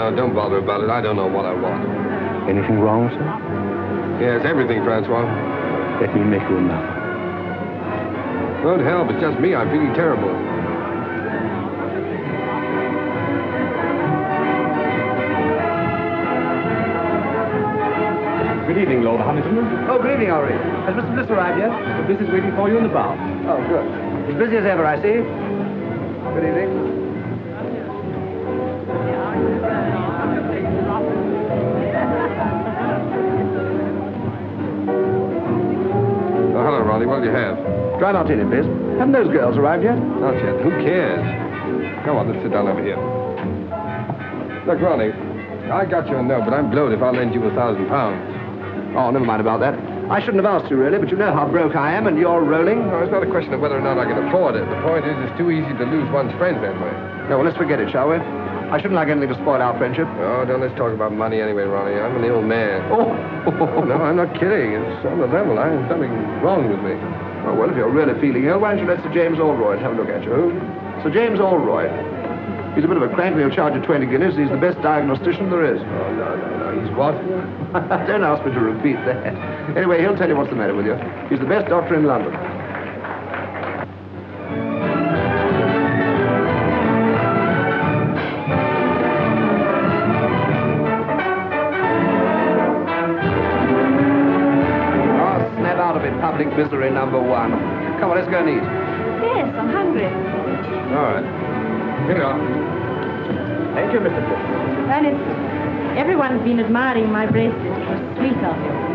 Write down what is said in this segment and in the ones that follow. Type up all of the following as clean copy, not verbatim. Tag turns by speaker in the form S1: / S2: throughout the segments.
S1: No, don't bother about it. I don't know what I want.
S2: Anything wrong, sir?
S1: Yes, everything, Francois.
S2: Let me make you another.
S1: Won't help. It's just me. I'm feeling terrible.
S3: Good evening, Lord Huntington.
S4: Oh, good evening, Henri. Has Mr. Bliss arrived yet?
S3: Mr. Bliss is waiting for you in the bar.
S4: Oh, good. As busy as ever, I see. Good evening.
S1: Oh, hello, Ronnie. What'll you have?
S4: Dry martini, please. Haven't those girls arrived yet?
S1: Not yet. Who cares? Come on, let's sit down over here. Look, Ronnie, I got your note, but I'm blowed if I'll lend you £1,000.
S4: Oh, never mind about that. I shouldn't have asked you, really, but you know how broke I am, and you're rolling.
S1: No, it's not a question of whether or not I can afford it. The point is, it's too easy to lose one's friends that way.
S4: No, well, let's forget it, shall we? I shouldn't like anything to spoil our friendship.
S1: Oh, don't let's talk about money anyway, Ronnie. I'm an ill man.
S4: Oh!
S1: Oh, no, I'm not kidding. It's on the level. There's something wrong with me.
S4: Oh, well, if you're really feeling ill, why don't you let Sir James Allroyd have a look at you?
S1: Who?
S4: Sir James Allroyd. He's a bit of a crank, and he'll charge you 20 guineas. He's the best diagnostician there is.
S1: Oh, no. He's what?
S4: Don't ask me to repeat that. Anyway, he'll tell you what's the matter with you. He's the best doctor in London. Oh, snap out of it, public misery number one. Come on, let's go and eat.
S5: Yes, I'm hungry.
S1: All right. Here you are.
S3: Thank you, Mr. Bliss.
S5: Ernest, everyone's been admiring my bracelet. It was sweet of you.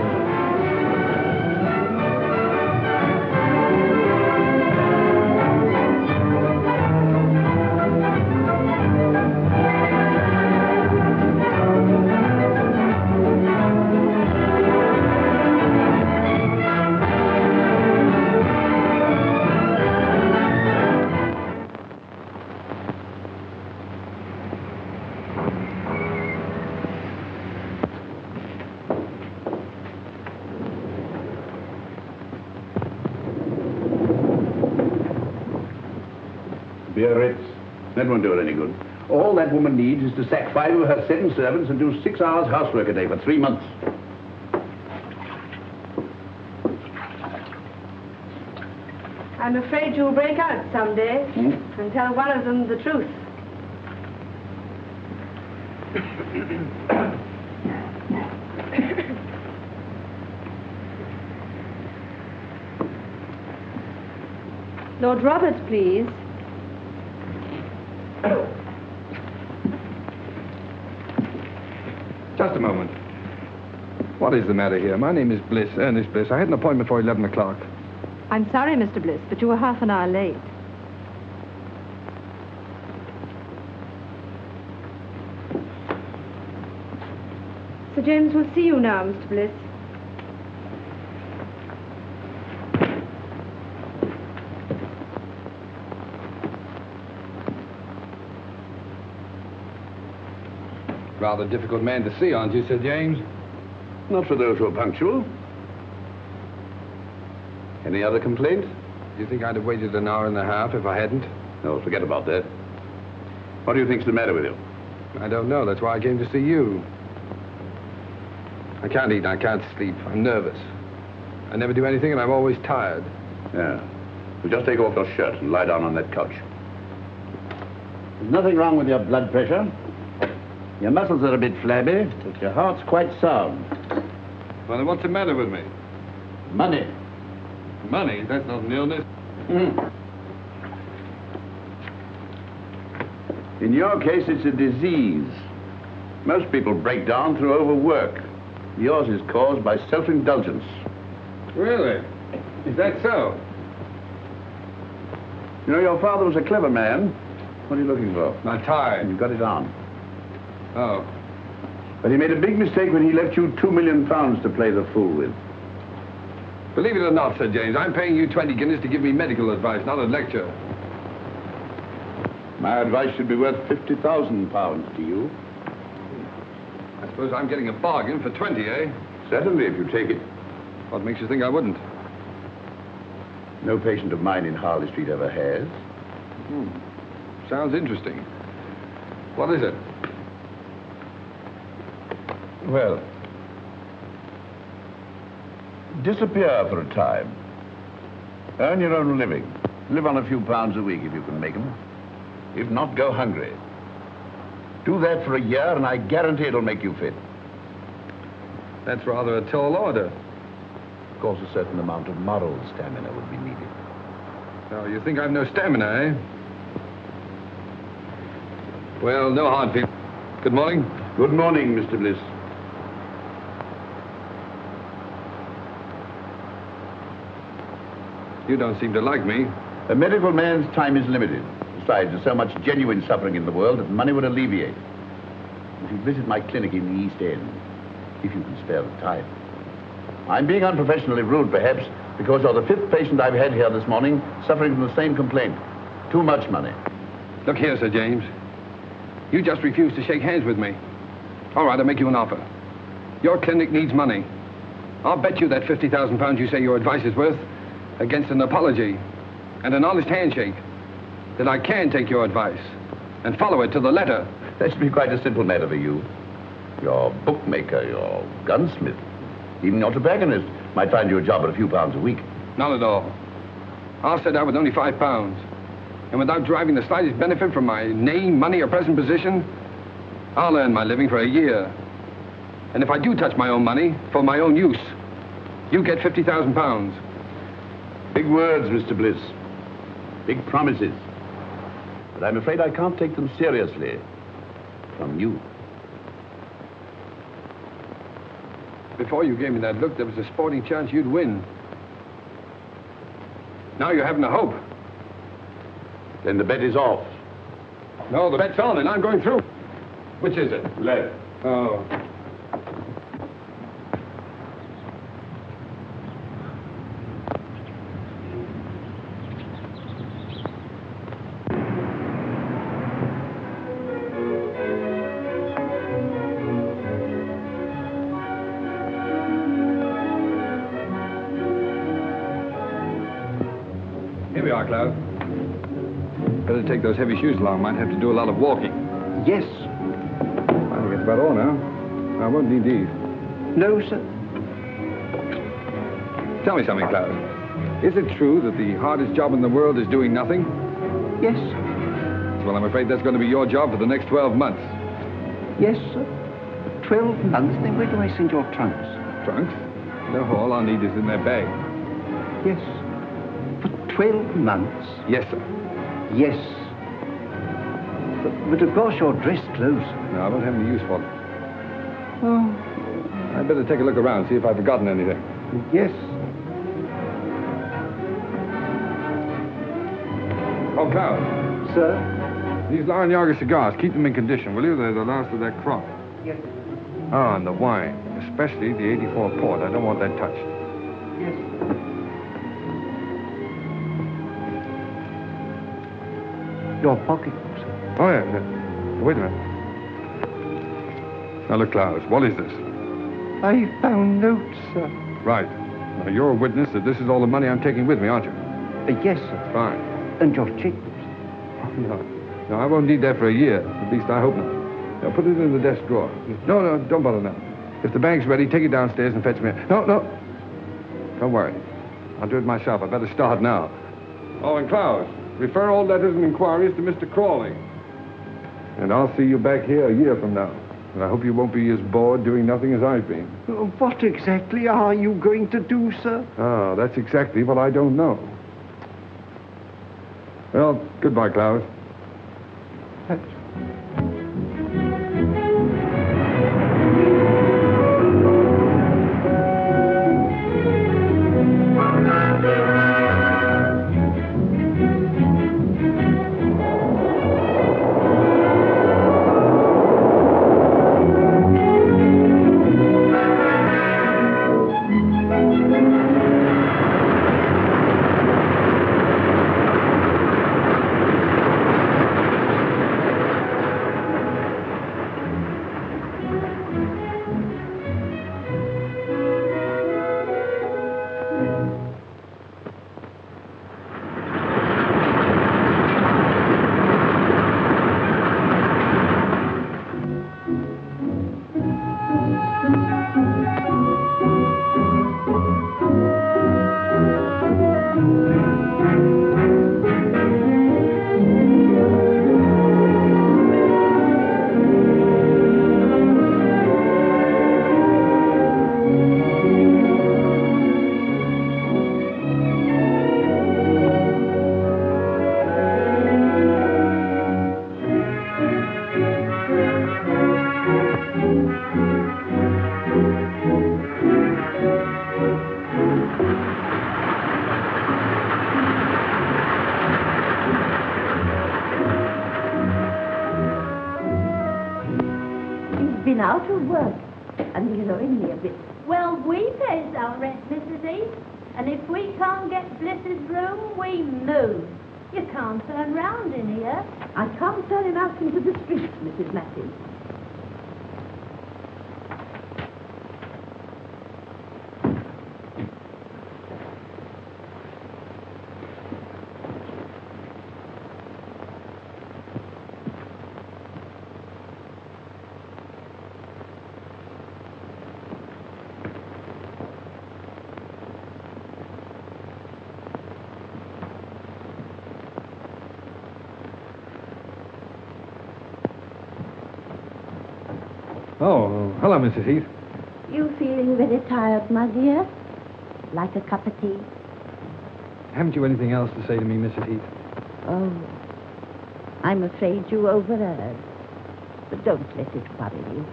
S3: Biarritz. That won't do her any good. All that woman needs is to sack 5 of her 7 servants and do 6 hours housework a day for 3 months.
S5: I'm afraid you'll break out someday and tell one of them the truth. Lord Roberts, please.
S1: Just a moment. What is the matter here? My name is Bliss, Ernest Bliss. I had an appointment for 11 o'clock.
S5: I'm sorry, Mr. Bliss, but you were half an hour late. Sir James will see you now, Mr. Bliss.
S1: Rather difficult man to see, aren't you, Sir James?
S3: Not for those who are punctual. Any other complaint?
S1: Do you think I'd have waited an hour and a half if I hadn't?
S3: No, forget about that. What do you think's the matter with you?
S1: I don't know. That's why I came to see you. I can't eat. I can't sleep. I'm nervous. I never do anything, and I'm always tired.
S3: Yeah. Well, just take off your shirt and lie down on that couch. There's nothing wrong with your blood pressure. Your muscles are a bit flabby, but your heart's quite sound.
S1: Well, then what's the matter with me?
S3: Money.
S1: Money? That's not an illness.
S3: In your case, it's a disease. Most people break down through overwork. Yours is caused by self-indulgence.
S1: Really? Is that so?
S3: You know, your father was a clever man. What are you looking for?
S1: My tie.
S3: You got it on.
S1: Oh.
S3: But he made a big mistake when he left you £2 million to play the fool with.
S1: Believe it or not, Sir James, I'm paying you 20 guineas to give me medical advice, not a lecture.
S3: My advice should be worth £50,000 to you.
S1: I suppose I'm getting a bargain for 20, eh?
S3: Certainly, if you take it.
S1: What makes you think I wouldn't?
S3: No patient of mine in Harley Street ever has.
S1: Sounds interesting. What is it?
S3: Well, disappear for a time. Earn your own living. Live on a few pounds a week if you can make them. If not, go hungry. Do that for a year and I guarantee it'll make you fit.
S1: That's rather a tall order.
S3: Of course, a certain amount of moral stamina would be needed.
S1: So you think I've no stamina, eh? Well, no hard feelings. Good morning.
S3: Good morning, Mr. Bliss.
S1: You don't seem to like me.
S3: A medical man's time is limited. Besides, there's so much genuine suffering in the world that money would alleviate. If you visit my clinic in the East End, if you can spare the time. I'm being unprofessionally rude, perhaps, because you're the 5th patient I've had here this morning suffering from the same complaint. Too much money.
S1: Look here, Sir James. You just refused to shake hands with me. All right, I'll make you an offer. Your clinic needs money. I'll bet you that 50,000 pounds you say your advice is worth against an apology and an honest handshake that I can take your advice and follow it to the letter.
S3: That should be quite a simple matter for you. Your bookmaker, your gunsmith, even your tobacconist might find you a job at a few pounds a week.
S1: Not at all. I'll set out with only £5. And without deriving the slightest benefit from my name, money, or present position, I'll earn my living for a year. And if I do touch my own money for my own use, you get £50,000.
S3: Big words, Mr. Bliss. Big promises. But I'm afraid I can't take them seriously. From you.
S1: Before you gave me that look, there was a sporting chance you'd win. Now you're having a hope.
S3: Then the bet is off.
S1: No, the bet's on, and I'm going through. Which is it?
S3: Left.
S1: Oh. Here we are, Cloud. Better take those heavy shoes along. Might have to do a lot of walking.
S2: Yes.
S1: I think that's about all now. I won't need these.
S2: No, sir.
S1: Tell me something, Cloud. Is it true that the hardest job in the world is doing nothing?
S2: Yes.
S1: Well, I'm afraid that's going to be your job for the next 12 months.
S2: Yes, sir. 12 months? Then where do I send your trunks?
S1: Trunks? No, all I'll need is in their bag.
S2: Yes. For 12 months?
S1: Yes, sir.
S2: Yes. But of course you're dressed close.
S1: No, I won't have any use for them.
S2: Oh.
S1: I'd better take a look around, see if I've forgotten anything.
S2: Yes.
S1: Oh, Cloud.
S2: Sir?
S1: These Laranaga cigars, keep them in condition, will you? They're the last of that crop.
S2: Yes.
S1: Oh, and the wine, especially the 84 port. I don't want that touched.
S2: Yes. Your pocketbook, sir.
S1: Oh, yeah. Wait a minute. Now, look, Klaus, what is this?
S2: I found notes, sir.
S1: Right. Now, you're a witness that this is all the money I'm taking with me, aren't you?
S2: Yes, sir.
S1: Fine.
S2: And your checkbooks.
S1: Oh, no. No, I won't need that for a year. At least I hope not. Now, put it in the desk drawer. No, don't bother now. If the bank's ready, take it downstairs and fetch me. No. Don't worry. I'll do it myself. I better start now. Oh, and Klaus, refer all letters and inquiries to Mr. Crawley. And I'll see you back here a year from now. And I hope you won't be as bored doing nothing as I've been.
S2: What exactly are you going to do, sir?
S1: Oh, that's exactly what I don't know. Well, goodbye, Klaus.
S6: been out of work, and he's owing me a bit.
S7: Well, we pays our rent, Mrs. East. And if we can't get Bliss's room, we move. You can't turn round in here.
S6: I can't turn him out into the streets, Mrs. Matthews.
S1: Oh, hello, Mrs. Heath.
S6: You feeling very tired, my dear? Like a cup of tea?
S1: Haven't you anything else to say to me, Mrs. Heath?
S6: Oh, I'm afraid you overheard. But don't let it worry you.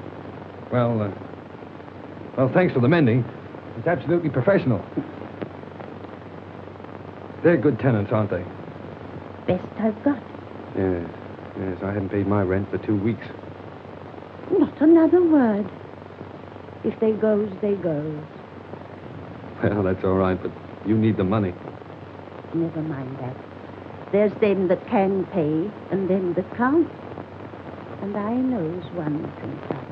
S1: Well, thanks for the mending. It's absolutely professional. They're good tenants, aren't they?
S6: Best I've got.
S1: Yes, I hadn't paid my rent for 2 weeks.
S6: Not another word. If they goes, they goes.
S1: Well, that's all right, but you need the money.
S6: Never mind that. There's them that can pay and them that can't. And I knows one from t'other.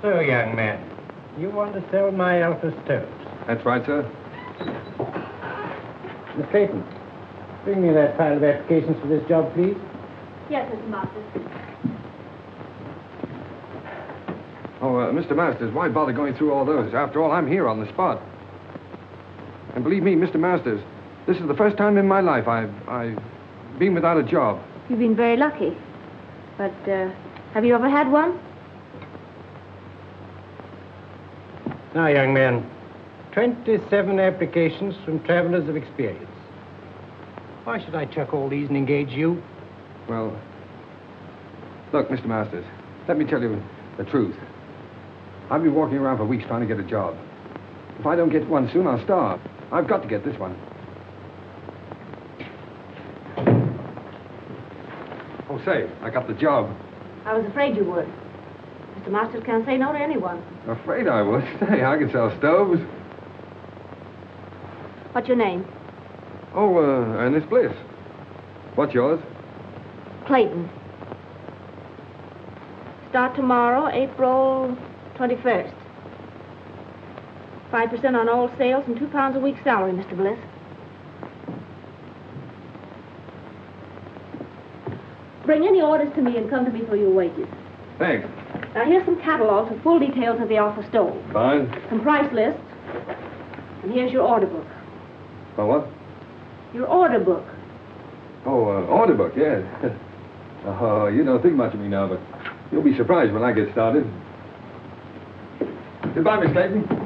S8: So, young man, you want to sell my Alpha stoves?
S1: That's right, sir.
S8: Miss Clayton, bring me that pile of applications for this job, please.
S5: Yes, Mr. Masters.
S1: Oh, Mr. Masters, why bother going through all those? After all, I'm here on the spot. And believe me, Mr. Masters, this is the first time in my life I've been without a job.
S5: You've been very lucky. But, have you ever had one?
S8: Now, young man, 27 applications from travelers of experience. Why should I chuck all these and engage you?
S1: Well, look, Mr. Masters, let me tell you the truth. I've been walking around for weeks trying to get a job. If I don't get one soon, I'll starve. I've got to get this one. Oh, say, I got the job.
S5: I was afraid you would. Mr. Masters can't say no to anyone.
S1: Afraid I would. Say, I can sell stoves.
S5: What's your name?
S1: Oh, Ernest Bliss. What's yours?
S5: Clayton. Start tomorrow, April 21st. 5% on all sales and £2 a week salary, Mr. Bliss. Bring any orders to me and come to me for your wages.
S1: Thanks.
S5: Now, here's some catalogs with full details of the Alpha stove.
S1: Fine.
S5: Some price lists. And here's your order book.
S1: Oh, what?
S5: Your order book.
S1: Oh, order book, yes. Oh, you don't think much of me now, but you'll be surprised when I get started. Goodbye, Miss Clayton.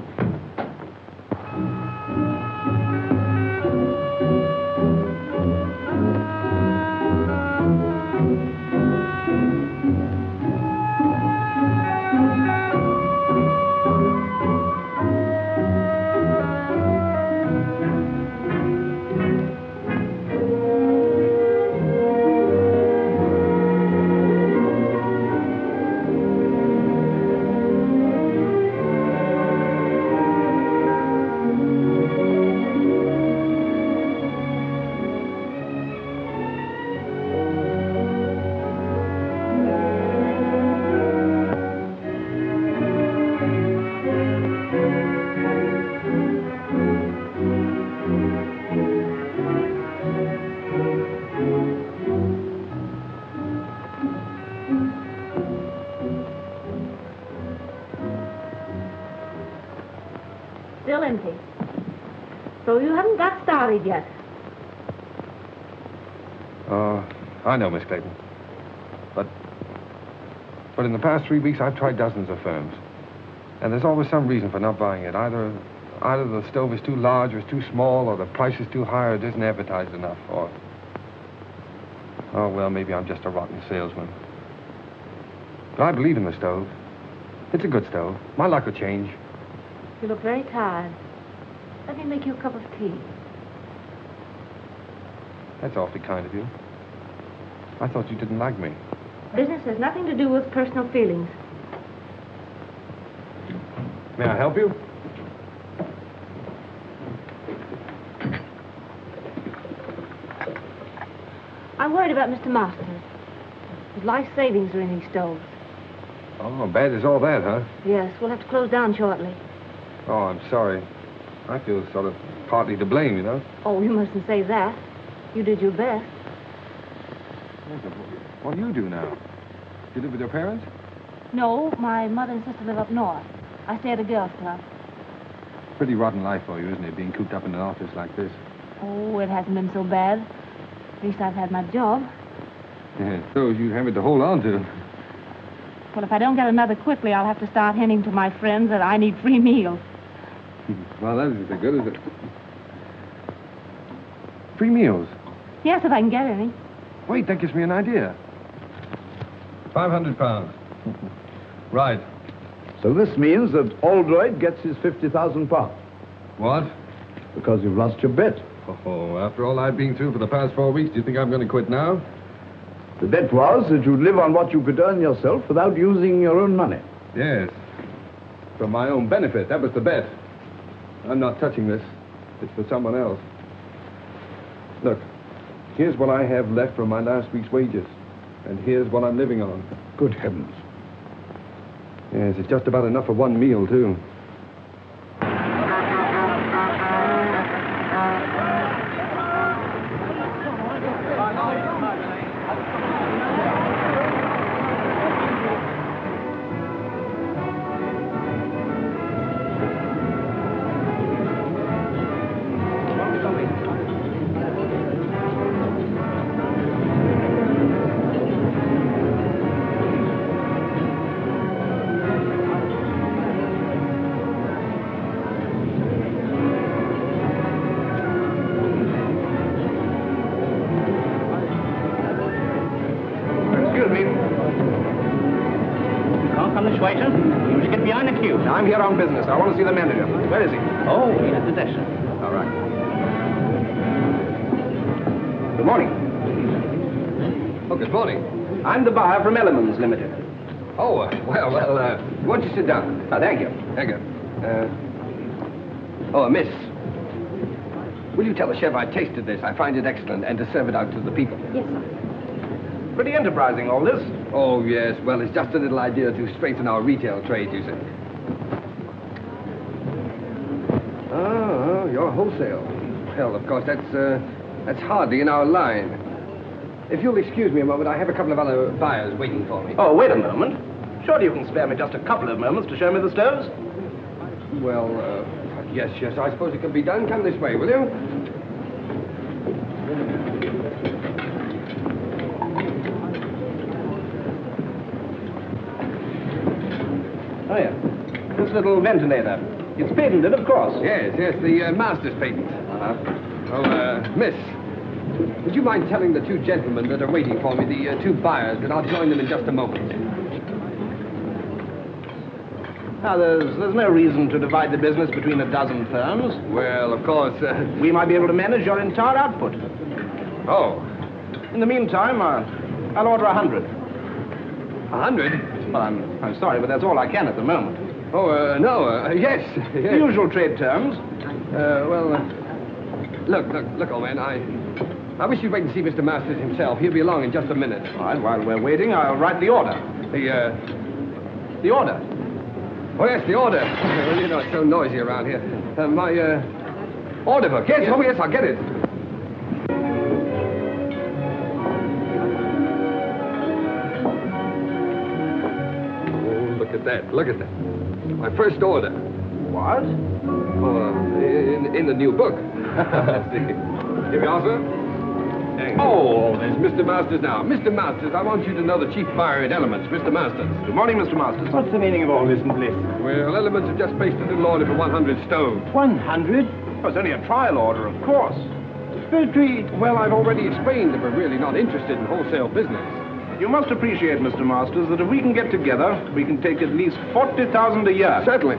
S5: Still empty. So you haven't got started yet.
S1: I know, Miss Clayton. But in the past 3 weeks, I've tried dozens of firms. And there's always some reason for not buying it. Either the stove is too large or it's too small, or the price is too high or it isn't advertised enough, or... Oh, well, maybe I'm just a rotten salesman. But I believe in the stove. It's a good stove. My luck will change.
S5: You look very tired. Let me make you a cup of tea.
S1: That's awfully kind of you. I thought you didn't like me.
S5: Business has nothing to do with personal feelings.
S1: May I help you?
S5: I'm worried about Mr. Masters. His life savings are in these stoves.
S1: Oh, bad as all that, huh?
S5: Yes, we'll have to close down shortly.
S1: Oh, I'm sorry. I feel sort of partly to blame, you know.
S5: Oh, you mustn't say that. You did your best.
S1: What do you do now? You live with your parents?
S5: No, my mother and sister live up north. I stay at a girls' club.
S1: Pretty rotten life for you, isn't it, being cooped up in an office like this?
S5: Oh, it hasn't been so bad. At least I've had my job.
S1: Yeah, so you have it to hold on to.
S5: Well, if I don't get another quickly, I'll have to start hinting to my friends that I need free meals.
S1: Well, that isn't so good, is it? Free meals?
S5: Yes, if I can get any.
S1: Wait, that gives me an idea. 500 pounds. Right.
S3: So this means that Aldroyd gets his 50,000 pounds.
S1: What?
S3: Because you've lost your bet.
S1: Oh, after all I've been through for the past 4 weeks, do you think I'm going to quit now?
S3: The bet was that you'd live on what you could earn yourself without using your own money.
S1: Yes. For my own benefit. That was the bet. I'm not touching this. It's for someone else. Look, here's what I have left from my last week's wages. And here's what I'm living on.
S3: Good heavens.
S1: Yes, it's just about enough for one meal, too.
S4: I'm here on business. I want to see the manager. Where is he?
S2: Oh, he's at the desk, sir.
S4: All right. Good morning.
S1: Oh, good morning.
S4: I'm the buyer from Elements Limited.
S1: Oh, well, won't you sit down?
S4: Oh, thank you.
S1: Thank you. Miss. Will you tell the chef I tasted this? I find it excellent, and to serve it out to the people.
S5: Yes, sir.
S4: Pretty enterprising, all this.
S1: Oh, yes. Well, it's just a little idea to strengthen our retail trade, you see. Oh, you're wholesale. Well, of course, that's hardly in our line. If you'll excuse me a moment, I have a couple of other buyers waiting for me.
S4: Oh, wait a moment. Surely you can spare me just a couple of moments to show me the stoves?
S1: Well, yes, I suppose it can be done. Come this way, will you?
S4: Oh, yeah. This little ventilator. It's patented, of course.
S1: Yes, the master's patent. Miss, would you mind telling the two gentlemen that are waiting for me, the two buyers, that I'll join them in just a moment?
S4: Now, there's no reason to divide the business between a dozen firms.
S1: Well, of course,
S4: We might be able to manage your entire output.
S1: Oh.
S4: In the meantime, I'll order 100.
S1: 100?
S4: Well, I'm sorry, but that's all I can at the moment.
S1: Oh, no, yes.
S4: The usual trade terms.
S1: Look, old man, I wish you'd wait and see Mr. Masters himself. He'll be along in just a minute.
S4: All right, while we're waiting, I'll write the order. The order?
S1: Oh, yes, the order. Well, you know, it's so noisy around here. My order book. Yes, oh, yes, I'll get it. Oh, look at that. My first order.
S4: What?
S1: Oh, in the new book. Here we are, sir. Oh, there's Mr. Masters now. Mr. Masters, I want you to know the chief buyer at Elements, Mr. Masters.
S4: Good morning, Mr. Masters.
S2: What's the meaning of all this, Bliss?
S1: Well, Elements have just placed a little order for 100 stoves.
S2: 100?
S4: Oh, it's only a trial order, of course.
S8: filtry.
S1: Well, I've already explained that we're really not interested in wholesale business.
S4: You must appreciate, Mr. Masters, that if we can get together, we can take at least 40,000 a year.
S1: Certainly.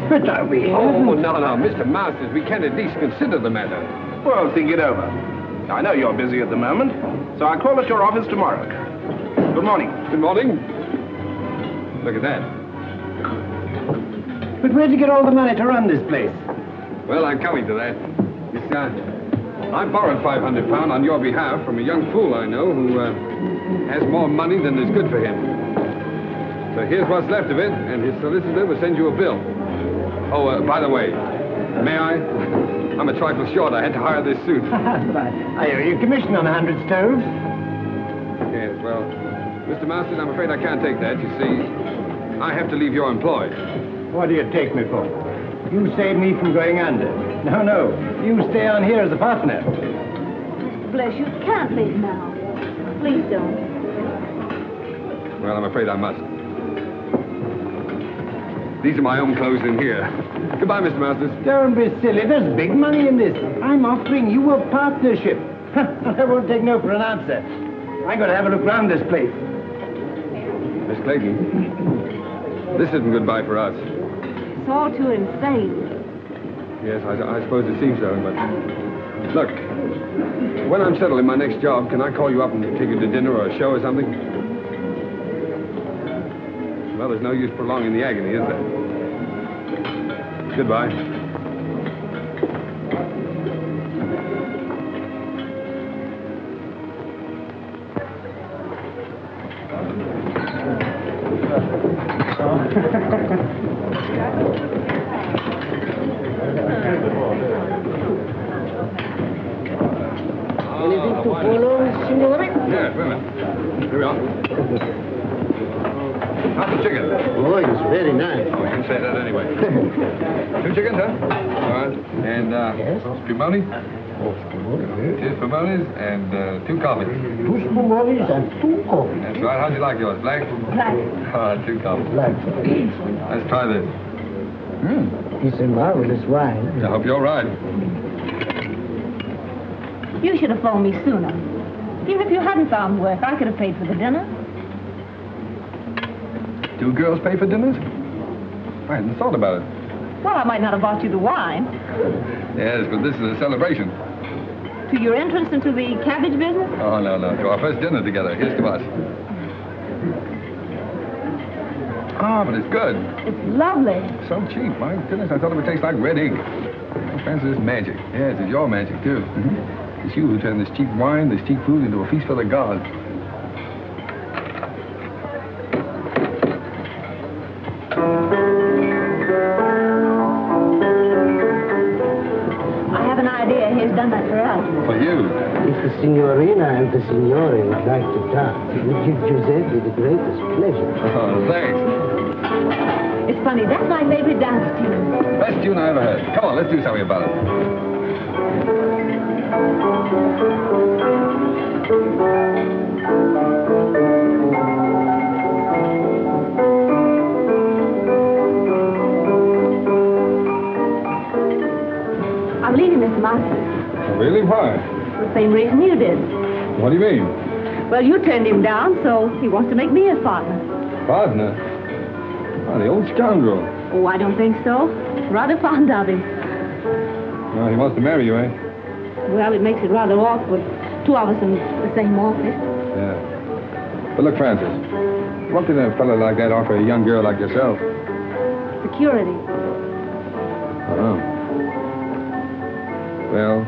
S8: But we
S1: Oh, no, Mr. Masters, we can at least consider the matter.
S4: Well, think it over. I know you're busy at the moment, so I'll call at your office tomorrow. Good morning.
S1: Good morning. Look at that.
S8: But where'd you get all the money to run this place?
S1: Well, I'm coming to that. I borrowed £500 on your behalf from a young fool I know who has more money than is good for him. So here's what's left of it, and his solicitor will send you a bill. Oh, by the way, may I? I'm a trifle short. I had to hire this suit.
S8: I owe you commission on 100 stoves.
S1: Yes, well, Mr. Masters, I'm afraid I can't take that. You see, I have to leave your employ.
S8: What do you take me for? You saved me from going under. No. You stay on here as a partner.
S7: Mr. Bless, you can't leave now. Please don't.
S1: Well, I'm afraid I must. These are my own clothes in here. Goodbye, Mr. Masters.
S8: Don't be silly. There's big money in this. I'm offering you a partnership. I won't take no for an answer. I'm going to have a look round this place.
S1: Miss Clayton, this isn't goodbye for us.
S5: It's all too insane.
S1: Yes, I suppose it seems so, but... Look, when I'm settled in my next job, can I call you up and take you to dinner or a show or something? Well, there's no use prolonging the agony, is there? Goodbye.
S8: Anything to follow, signore?
S1: Yes, wait a minute. Here we are. How's the chicken?
S8: Oh, it's very nice.
S1: Oh, you can say that anyway. 2 chickens, huh? All right. And,
S8: Yes?
S1: spumoni? Oh, 2 spumonis and 2 coffees.
S8: 2 spumonis and 2 coffees.
S1: That's right. How'd you like yours? Black?
S7: Black.
S1: 2 coffees.
S8: Black.
S1: Let's try this.
S8: It's a marvelous wine.
S1: I hope you're right.
S7: You should have phoned me sooner. Even if you hadn't found work, I could have paid for the dinner.
S1: 2 girls pay for dinners? I hadn't thought about it.
S7: Well, I might not have bought you the wine.
S1: Yes, but this is a celebration.
S7: To your entrance into the cabbage business?
S1: Oh, no. To our first dinner together. Here's to us. Ah, but it's good.
S7: It's lovely.
S1: So cheap. My goodness, I thought it would taste like red ink. Francis, it's magic. Yes, it's your magic, too. It's you who turned this cheap wine, this cheap food into a feast for the gods.
S7: I have an idea. He's done that for us.
S1: For you.
S9: If the signorina and the signore would like to dance, it would give Giuseppe the greatest pleasure.
S1: Oh, thanks.
S7: It's funny. That's my favorite dance tune.
S1: Best tune I ever heard. Come on, let's do something about it.
S7: I'm leaving Mr. Masters.
S1: Really? Why?
S7: The same reason you did.
S1: What do you mean?
S7: Well, you turned him down, so he wants to make me his partner.
S1: Partner? Oh, the old scoundrel.
S7: Oh, I don't think so. Rather fond of him.
S1: Well, he wants to marry you, eh?
S7: Well, it makes it rather awkward. 2 of us in the same office.
S1: Yeah. But look, Francis, what can a fellow like that offer a young girl like yourself?
S7: Security.
S1: Oh. Well,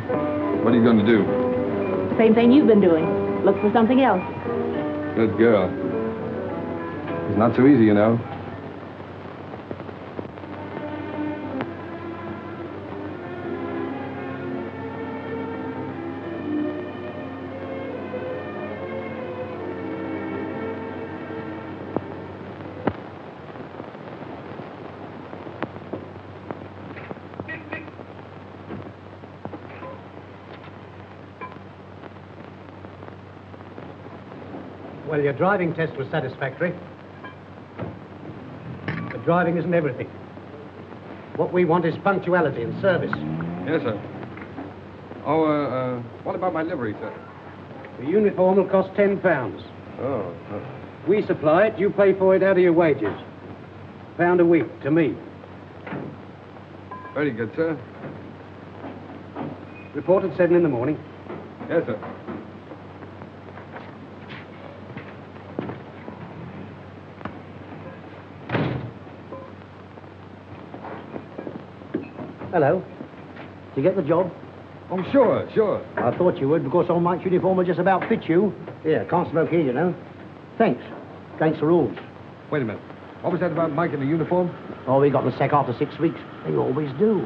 S1: what are you going to do?
S7: Same thing you've been doing. Look for something else.
S1: Good girl. It's not so easy, you know.
S8: Well, your driving test was satisfactory. But driving isn't everything. What we want is punctuality and service.
S1: Yes, sir. Oh, what about my livery, sir?
S8: The uniform will cost £10.
S1: Oh.
S8: We supply it, you pay for it out of your wages. £1 a week to me.
S1: Very good, sir.
S8: Report at 7 in the morning.
S1: Yes, sir.
S10: Hello. Did you get the job?
S1: Oh, sure.
S10: I thought you would, because old Mike's uniform will just about fit you. Here, can't smoke here, you know. Thanks. Against the rules.
S1: Wait a minute. What was that about Mike in the uniform?
S10: Oh, we got the sack after 6 weeks. They always do.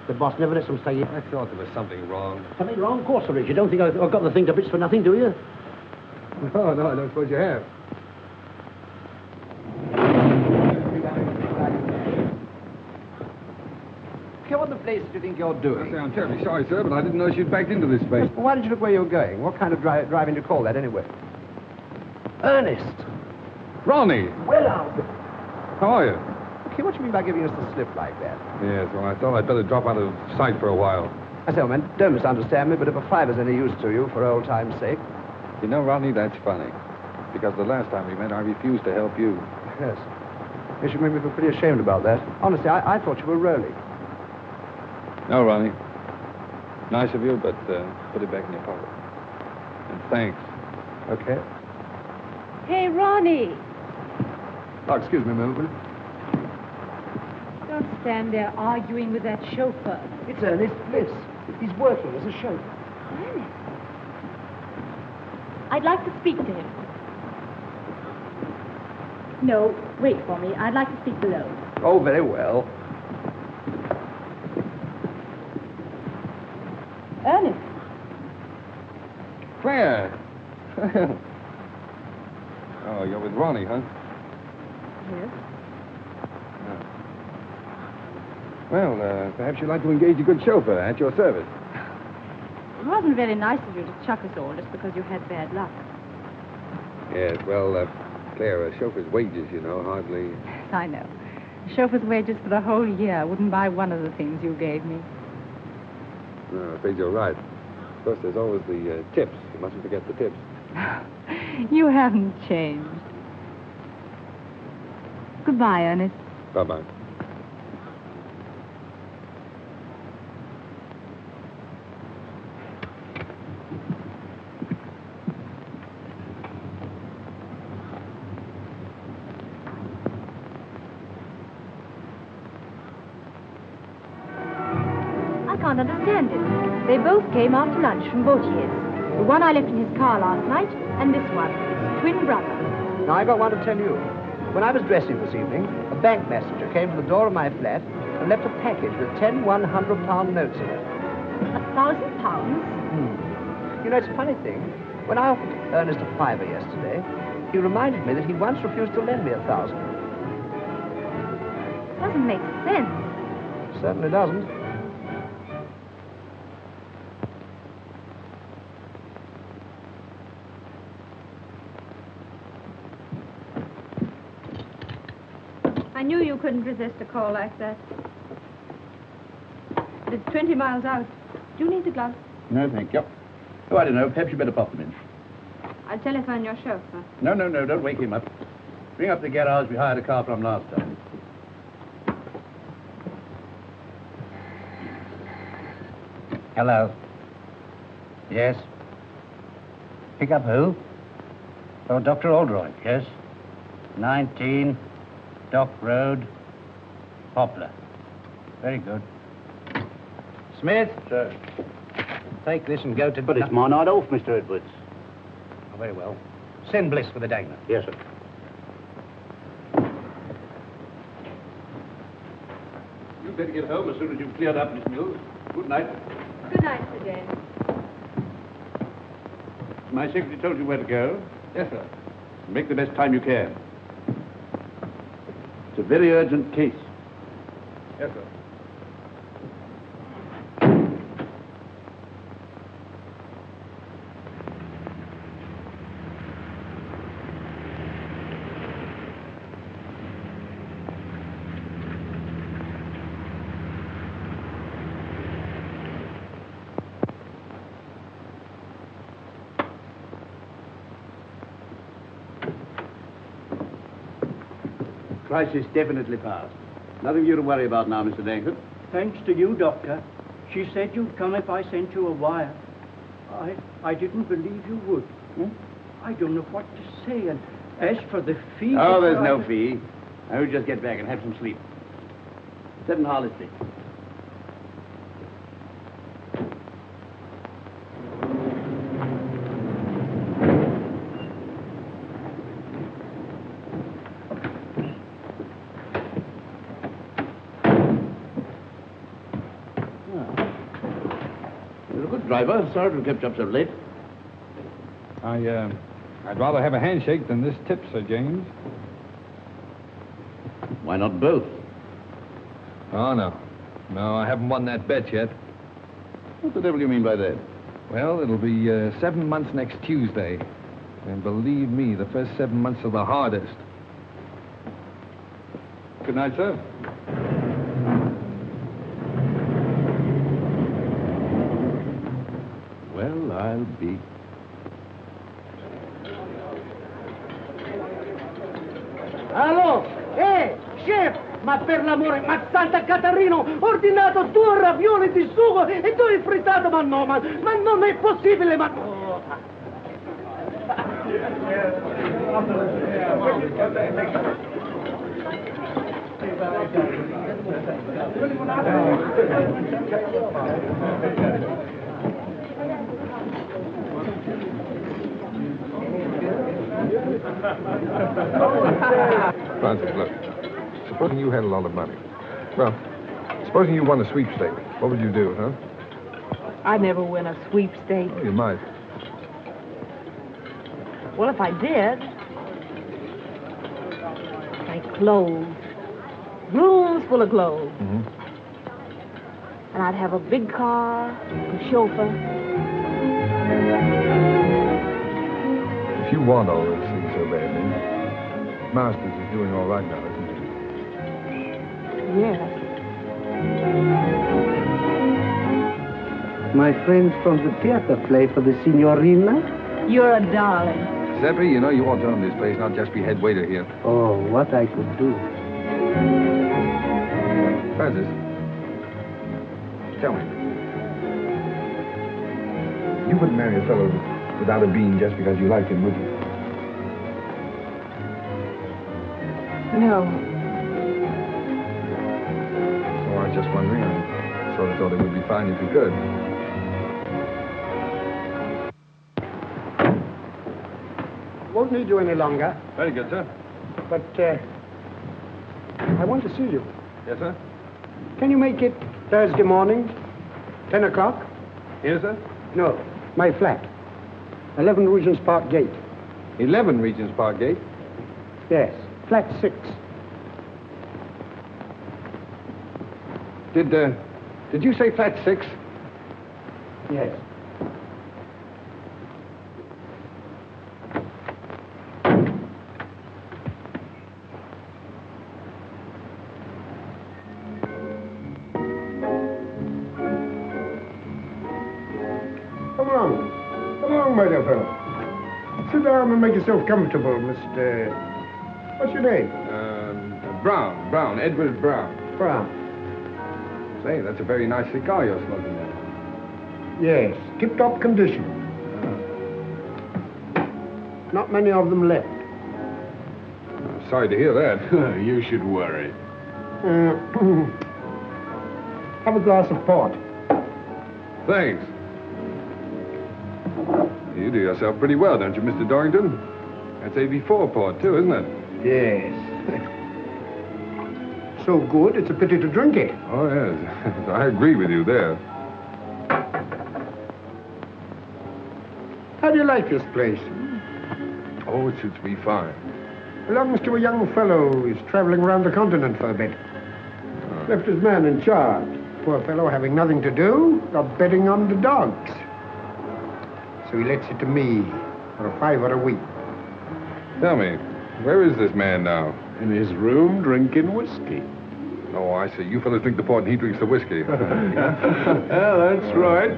S10: The boss never lets them stay here.
S1: I thought there was something wrong.
S10: Something wrong? Of course there is. You don't think I've got the thing to bits for nothing, do you?
S1: No, I don't suppose you have.
S2: What the place do you think you're doing?
S1: I'm terribly sorry, sir, but I didn't know she'd backed into this space.
S2: Well, why did you look where you were going? What kind of driving do you call that, anyway? Ernest!
S1: Ronnie!
S2: Well, Alfred.
S1: How are you?
S2: Okay, what do you mean by giving us the slip like that?
S1: Yes, well, I thought I'd better drop out of sight for a while.
S2: I say, old man, don't misunderstand me, but if a fiver's any use to you, for old time's sake...
S1: You know, Ronnie, that's funny. Because the last time we met, I refused to help you.
S2: Yes. You should make me feel pretty ashamed about that. Honestly, I thought you were rolling.
S1: No, Ronnie. Nice of you, but put it back in your pocket. And thanks.
S2: Okay.
S5: Hey, Ronnie.
S2: Oh, excuse me a moment, will you?
S5: Don't stand there arguing with that chauffeur.
S2: It's Ernest Bliss. He's working as a chauffeur.
S5: Ernest? I'd like to speak to him. No, wait for me. I'd like to speak below.
S2: Oh, very well.
S5: Ernest.
S1: Claire! Oh, you're with Ronnie, huh?
S5: Yes.
S1: Well, perhaps you'd like to engage a good chauffeur at your service.
S5: It wasn't very nice of you to chuck us all just because you had bad luck.
S1: Yes, well, Claire, a chauffeur's wages, you know, hardly...
S5: Yes, I know. A chauffeur's wages for the whole year wouldn't buy one of the things you gave me.
S1: No, I'm afraid you're right. Of course, there's always the tips. You mustn't forget the tips.
S5: You haven't changed. Goodbye, Ernest.
S1: Bye-bye.
S5: I can't understand it. They both came after lunch from Vautier's. The one I left in his car last night, and this one, his twin brother.
S2: Now, I've got one to tell you. When I was dressing this evening, a bank messenger came to the door of my flat and left a package with 10 £100 notes in it.
S5: £1,000?
S2: You know, it's a funny thing. When I offered Ernest a fiver yesterday, he reminded me that he once refused to lend me 1,000.
S5: Doesn't make sense.
S2: Certainly doesn't.
S5: I knew you couldn't resist a call like that. But it's 20 miles out. Do you need the gloves?
S3: No, thank you. Oh, I don't know. Perhaps you better pop them in.
S5: I'll telephone your chauffeur.
S3: No, don't wake him up. Bring up the garage we hired a car from last time.
S10: Hello. Yes? Pick up who? Oh, Dr. Oldroyd, yes? 19 Dock Road, Poplar. Very good. Smith?
S3: Sir.
S10: Take this and go to...
S9: But it's my night off, Mr. Edwards.
S10: Oh, very well. Send Bliss for the dagger.
S9: Yes, sir.
S3: You'd better get home as soon as you've cleared up, Miss Mills. Good night.
S5: Good night, Sir James.
S3: My secretary told you where to go.
S1: Yes, sir.
S3: Make the best time you can. It's a very urgent case.
S1: Yes, sir.
S3: crisis definitely passed. Nothing for you to worry about now, Mr. Dankford.
S11: Thanks to you, Doctor. She said you'd come if I sent you a wire. I didn't believe you would. I don't know what to say, and as for the fee...
S3: Oh, there's no fee. I will just get back and have some sleep. 7 Harley Street. You're a good driver. Sorry to have kept you up so late.
S1: I'd rather have a handshake than this tip, Sir James.
S3: Why not both?
S1: Oh, no. No, I haven't won that bet yet.
S3: What the devil do you mean by that?
S1: Well, it'll be 7 months next Tuesday. And believe me, the first 7 months are the hardest. Good night, sir.
S3: Well, I'll be...
S10: Allo! Chef! Ma per l'amore, ma Santa Catarino, ordinato 2 ravioli di sugo e 2 frittato, ma no, ma non è possibile, ma... Oh.
S1: Francis, look. Supposing you had a lot of money. Well, supposing you won a sweepstake, what would you do, huh?
S12: I'd never win a sweepstake.
S1: Oh, you might.
S12: Well, if I did, like clothes. Rooms full of clothes. And I'd have a big car, a chauffeur.
S1: If you want all those things so badly, Masters is doing all right now, isn't he?
S12: Yes.
S2: My friends from the theater play for the signorina?
S12: You're a darling.
S1: Seppi, you know you ought to own this place, not just be head waiter here.
S2: Oh, what I could do.
S1: Francis, tell me. You wouldn't marry a fellow without a bean just because you liked him, would you?
S12: No.
S1: Oh, I was just wondering. I sort of thought it would be fine if you could.
S10: Won't need you any longer.
S1: Very good, sir.
S10: But, I want to see you.
S1: Yes, sir?
S10: Can you make it Thursday morning, 10 o'clock?
S1: Here, sir?
S10: No, my flat. 11 Regent's Park Gate.
S1: 11 Regent's Park Gate?
S10: Yes, flat 6.
S1: Did you say flat 6?
S10: Yes.
S13: Come along, my dear fellow. Sit down and make yourself comfortable, Mr... What's your name?
S1: Brown, Edward Brown.
S13: Brown.
S1: Say, that's a very nice cigar you're smoking there.
S13: Yes, tip-top condition. Not many of them left.
S1: Sorry to hear that.
S14: You should worry.
S13: Have a glass of port.
S1: Thanks. You do yourself pretty well, don't you, Mr. Dorrington? That's AB4 port, too, isn't it?
S13: Yes. So good, it's a pity to drink it.
S1: Oh, yes. I agree with you there.
S13: How do you like this place?
S1: Oh, it suits me fine.
S13: Belongs to a young fellow who's traveling around the continent for a bit. Left his man in charge. Poor fellow having nothing to do, got betting on the dogs. So he lets it to me for a $5 a week.
S1: Tell me, where is this man now?
S14: In his room, drinking whiskey.
S1: Oh, I see. You fellas drink the port and he drinks the whiskey.
S14: Yeah, that's right.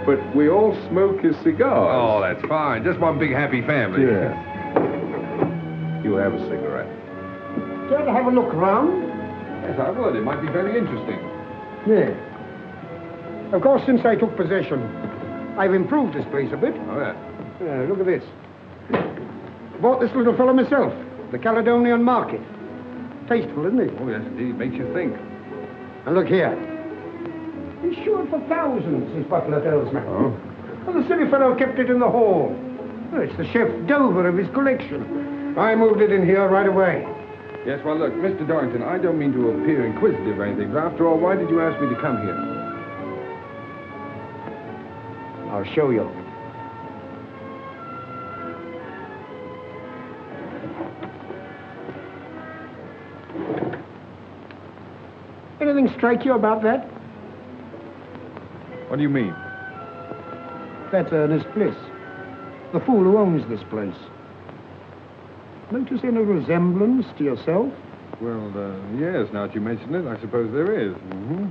S14: But we all smoke his cigars.
S1: Oh, that's fine. Just one big happy family.
S14: Yeah. You have a cigarette.
S13: Care to have a look round?
S1: Yes, I would. It might be very interesting.
S13: Yeah. Of course, since I took possession, I've improved this place a bit.
S1: Oh, yeah.
S13: Look at this. Bought this little fellow myself, the Caledonian Market. Tasteful, isn't it?
S1: Oh, yes, indeed. Makes you think.
S13: And look here. Insured for thousands, his butler tells me.
S1: Oh?
S13: Well, the silly fellow kept it in the hall. Well, it's the chef d'oeuvre of his collection. I moved it in here right away.
S1: Yes, well, look, Mr. Dorrington, I don't mean to appear inquisitive or anything, but after all, why did you ask me to come here?
S13: I'll show you. Anything strike you about that?
S1: What do you mean?
S13: That's Ernest Bliss, the fool who owns this place. Notice any resemblance to yourself?
S1: Well, yes, now that you mention it, I suppose there is. Mm-hmm.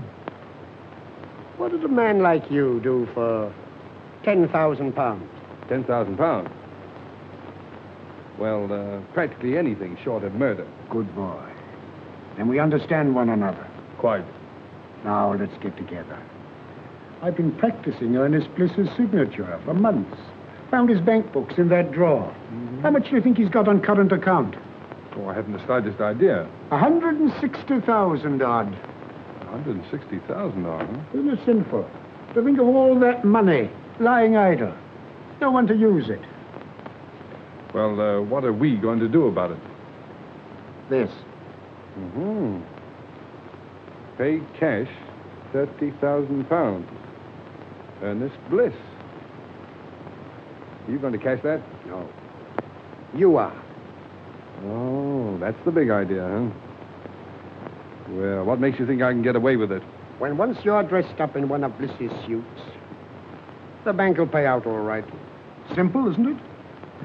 S13: What did a man like you do for £10,000?
S1: £10,000? Well, practically anything short of murder.
S13: Good boy. Then we understand one another.
S1: Quite.
S13: Now, let's get together. I've been practicing Ernest Bliss's signature for months. Found his bank books in that drawer. Mm-hmm. How much do you think he's got on current account?
S1: Oh, I haven't the slightest idea.
S13: 160,000 odd.
S1: 160,000 odd, huh?
S13: Isn't it sinful to think of all that money lying idle? No one to use it.
S1: Well, what are we going to do about it?
S13: This.
S1: Mm-hmm. Pay cash £30,000. Ernest Bliss. Are you going to cash that?
S13: No. You are.
S1: Oh, that's the big idea, huh? Well, what makes you think I can get away with it?
S13: When once you're dressed up in one of Bliss's suits, the bank will pay out all right. Simple, isn't it?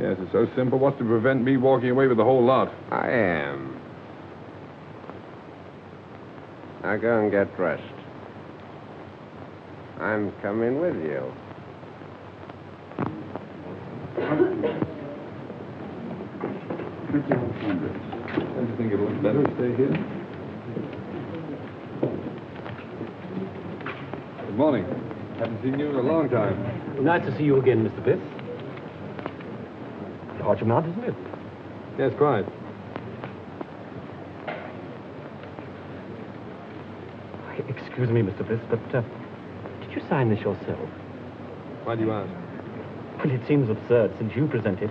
S1: Yes, it's so simple. What's to prevent me walking away with the whole lot?
S15: I am. Now go and get dressed. I'm coming with you.
S1: Don't you think it looks better to stay here? Good morning. Haven't seen you in a long time.
S16: Nice to see you again, Mr. Bliss. Hard your mount, isn't it?
S1: Yes, quite.
S16: Excuse me, Mr. Bliss, but did you sign this yourself?
S1: Why do you ask?
S16: Well, it seems absurd since you presented.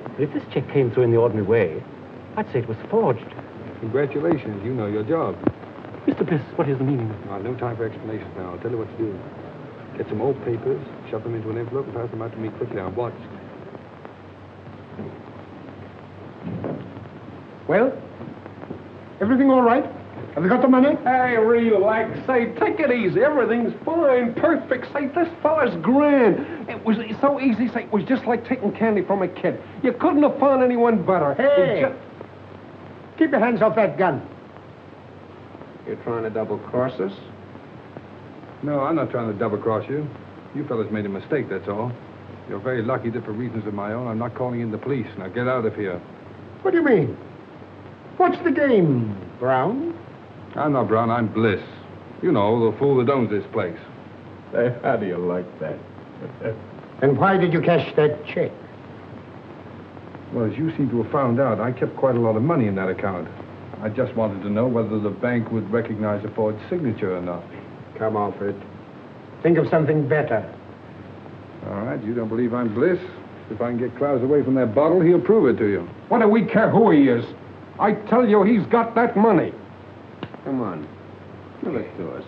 S16: But if this check came through in the ordinary way, I'd say it was forged.
S1: Congratulations. You know your job.
S16: Mr. Bliss, what is the meaning?
S1: Well, no time for explanations now. I'll tell you what to do. Get some old papers, shove them into an envelope, and pass them out to me quickly. Now, watch.
S13: Well, everything all right? Have you got the money?
S14: Hey, relax. Say, take it easy. Everything's fine, perfect. Say, this fella's grand. It was so easy. Say, it was just like taking candy from a kid. You couldn't have found anyone better.
S13: Hey! Keep your hands off that gun.
S15: You're trying to double-cross us?
S1: No, I'm not trying to double-cross you. You fellas made a mistake, that's all. You're very lucky that for reasons of my own, I'm not calling in the police. Now, get out of here.
S13: What do you mean? What's the game, Brown?
S1: I'm not Brown, I'm Bliss. You know, the fool that owns this place.
S14: Hey, how do you like that?
S13: And why did you cash that check?
S1: Well, as you seem to have found out, I kept quite a lot of money in that account. I just wanted to know whether the bank would recognize a forged signature or not.
S13: Come, Alfred. Think of something better.
S1: All right, you don't believe I'm Bliss? If I can get Klaus away from that bottle, he'll prove it to you.
S14: What do we care who he is? I tell you, he's got that money.
S15: Come on. Give it to us.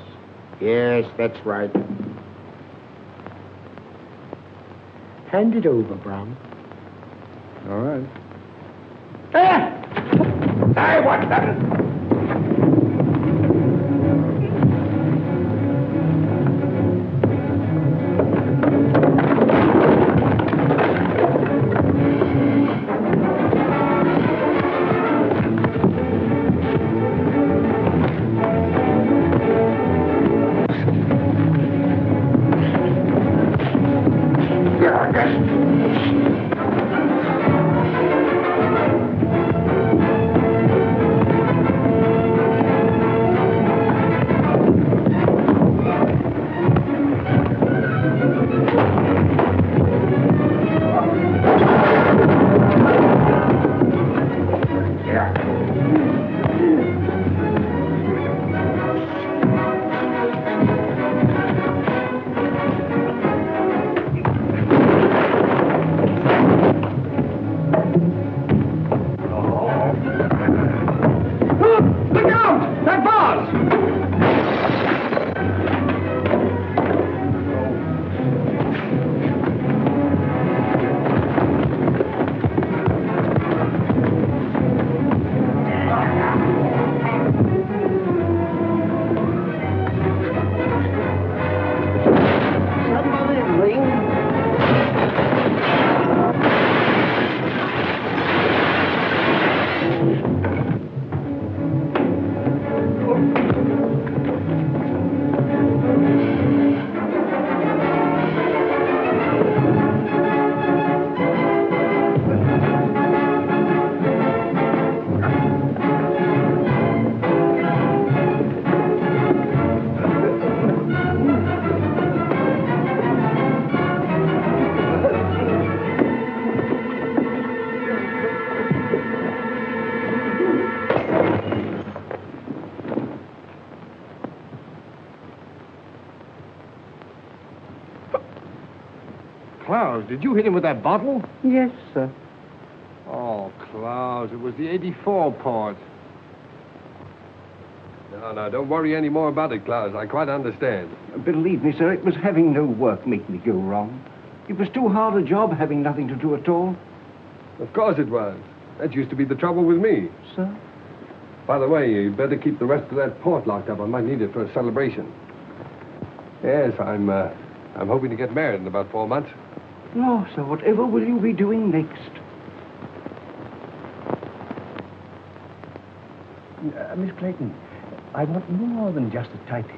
S13: Yes, that's right. Hand it over, Brown.
S1: All right.
S14: Hey, what's that?
S1: Klaus, did you hit him with that bottle?
S2: Yes, sir.
S1: Oh, Klaus, it was the 84 part. No, don't worry any more about it, Klaus. I quite understand.
S11: Believe me, sir, it was having no work make me go wrong. It was too hard a job having nothing to do at all.
S1: Of course it was. That used to be the trouble with me.
S11: Sir?
S1: By the way, you better keep the rest of that port locked up. I might need it for a celebration. Yes, I'm hoping to get married in about 4 months.
S11: No, sir, whatever will you be doing next? Miss Clayton, I want more than just a typist.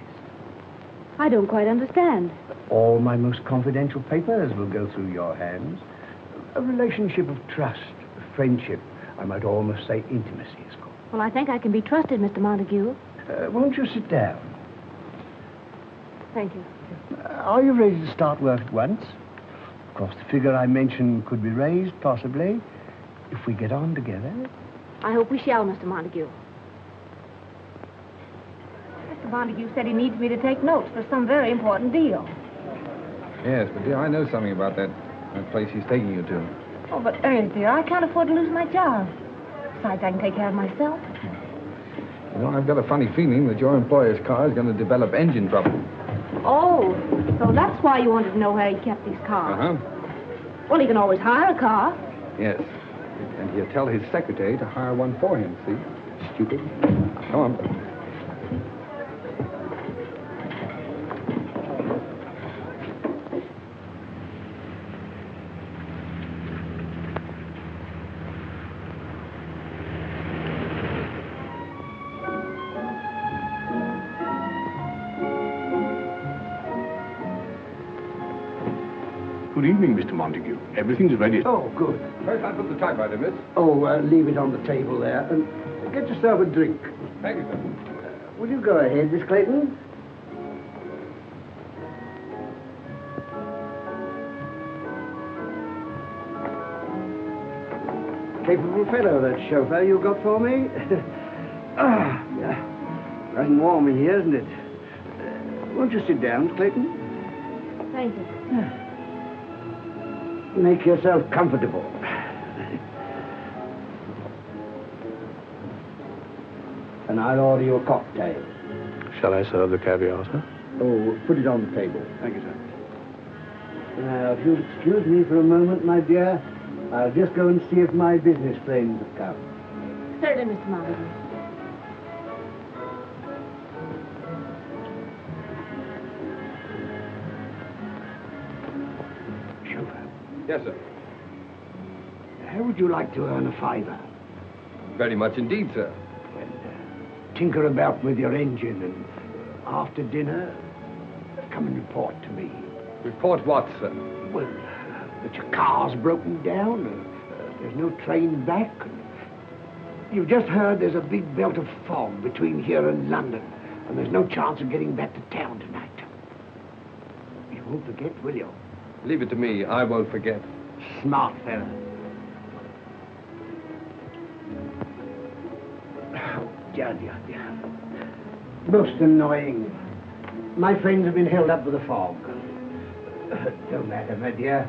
S5: I don't quite understand.
S11: All my most confidential papers will go through your hands. A relationship of trust, friendship, I might almost say intimacy is called.
S5: Well, I think I can be trusted, Mr. Montague.
S11: Won't you sit down?
S5: Thank you.
S11: Are you ready to start work at once? Of course, the figure I mentioned could be raised, possibly, if we get on together.
S5: I hope we shall, Mr. Montague. Mr. Montague said he needs me to take notes for some very important deal.
S15: Yes, but dear, I know something about that place he's taking you to.
S5: Oh, but Ernest, dear, I can't afford to lose my job. Besides, I can take care of myself.
S15: You know, I've got a funny feeling that your employer's car is going to develop engine trouble.
S5: Oh, so that's why you wanted to know where he kept these cars.
S15: Uh-huh.
S5: Well, he can always hire a car.
S15: Yes. And he'll tell his secretary to hire one for him, see? Stupid. Come on.
S17: Good evening, Mr. Montague. Everything's ready.
S11: Oh, good.
S1: First, I'll put the typewriter, miss.
S11: Oh, leave it on the table there. And get yourself a drink.
S1: Thank you, sir.
S11: Will you go ahead, Miss Clayton? Capable fellow, that chauffeur you got for me. Yeah. Nice and warm in here, isn't it? Won't you sit down, Miss Clayton?
S5: Thank you.
S11: Make yourself comfortable. And I'll order you a cocktail.
S17: Shall I serve the caviar, sir?
S11: Oh, put it on the table.
S17: Thank you, sir.
S11: Now, if you'll excuse me for a moment, my dear, I'll just go and see if my business friends have come.
S5: Certainly, Mr. Montague.
S1: Yes, sir.
S11: How would you like to earn a fiver?
S1: Very much indeed, sir.
S11: Well, tinker about with your engine, and after dinner, come and report to me.
S1: Report what, sir?
S11: Well, that your car's broken down, there's no train back. You've just heard there's a big belt of fog between here and London, and there's no chance of getting back to town tonight. You won't forget, will you?
S1: Leave it to me. I won't forget.
S11: Smart fella. Oh, dear. Most annoying. My friends have been held up with the fog. No matter, my dear.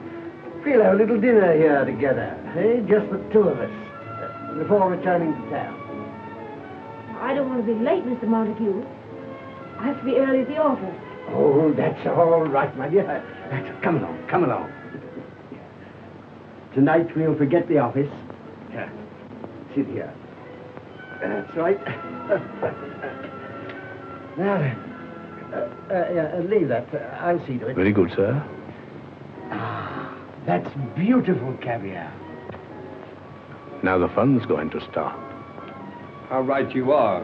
S11: We'll have a little dinner here together, eh? Just the two of us, before returning to town.
S5: I don't want to be late, Mr. Montague. I have to be early at the office.
S11: Oh, that's all right, my dear. Come along. Tonight we'll forget the office. Here, sit here. That's right. Now then, leave that. I'll see to it.
S17: Very good, sir.
S11: Ah, that's beautiful caviar.
S17: Now the fun's going to start.
S1: How right you are.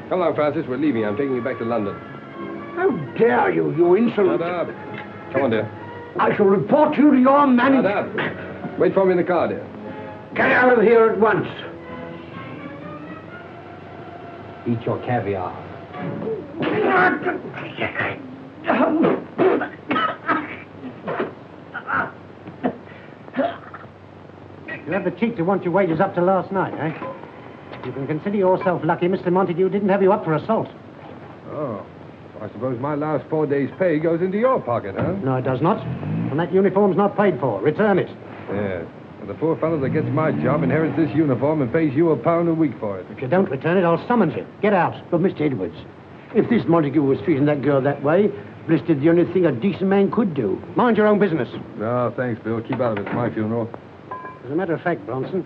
S1: Come on, Francis. We're leaving. I'm taking you back to London.
S11: How dare you, you insolent...
S1: Shut up. Come on, dear.
S11: I shall report you to your manager.
S1: Shut up. Wait for me in the car, dear.
S11: Get out of here at once.
S8: Eat your caviar.
S10: You have the cheek to want your wages up to last night, eh? You can consider yourself lucky Mr. Montague didn't have you up for assault.
S1: Oh. So I suppose my last 4 days' pay goes into your pocket, huh?
S8: No, it does not. And that uniform's not paid for. Return it.
S1: Yeah. And the poor fellow that gets my job inherits this uniform and pays you £1 a week for it.
S8: If you don't return it, I'll summons you. Get out.
S11: But, Mr. Edwards, if this Montague was treating that girl that way, Bliss did the only thing a decent man could do.
S8: Mind your own business.
S1: No, thanks, Bill. Keep out of it. It's my funeral.
S8: As a matter of fact, Bronson,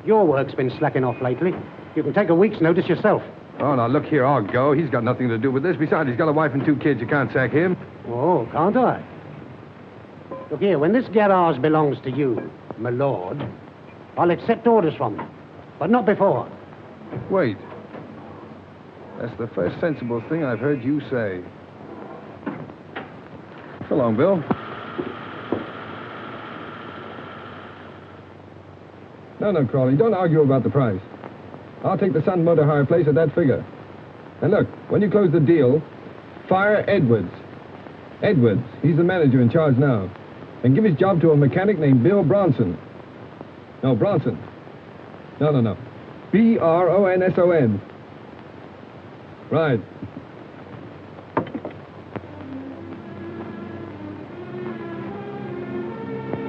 S8: your work's been slacking off lately. You can take a week's notice yourself.
S1: Oh, now, look here. I'll go. He's got nothing to do with this. Besides, he's got a wife and 2 kids. You can't sack him.
S8: Oh, can't I? Look here, when this garage belongs to you, my lord, I'll accept orders from you. But not before.
S1: Wait. That's the first sensible thing I've heard you say. So long, Bill. No, Crawley, don't argue about the price. I'll take the Sun Motor Hire place at that figure. And look, when you close the deal, fire Edwards. Edwards, he's the manager in charge now. And give his job to a mechanic named Bill Bronson. No, Bronson. No. Bronson. Right.